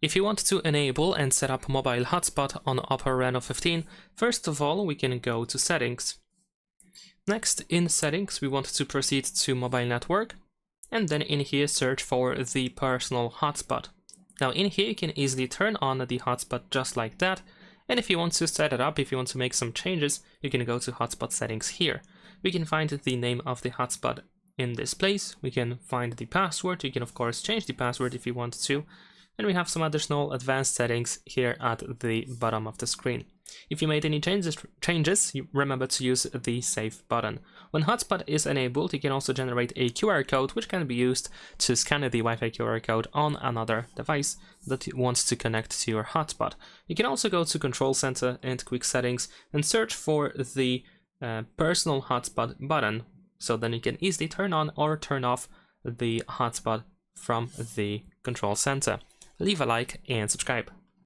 If you want to enable and set up mobile hotspot on OPPO Reno 15, first of all we can go to Settings. Next, in Settings, we want to proceed to Mobile Network, and then in here search for the personal hotspot. Now in here you can easily turn on the hotspot just like that, and if you want to set it up, if you want to make some changes, you can go to Hotspot Settings here. We can find the name of the hotspot in this place, we can find the password, you can of course change the password if you want to, and we have some additional advanced settings here at the bottom of the screen. If you made any changes, you remember to use the Save button. When Hotspot is enabled, you can also generate a QR code which can be used to scan the Wi-Fi QR code on another device that wants to connect to your hotspot. You can also go to Control Center and Quick Settings and search for the Personal Hotspot button, so then you can easily turn on or turn off the hotspot from the Control Center. Leave a like and subscribe.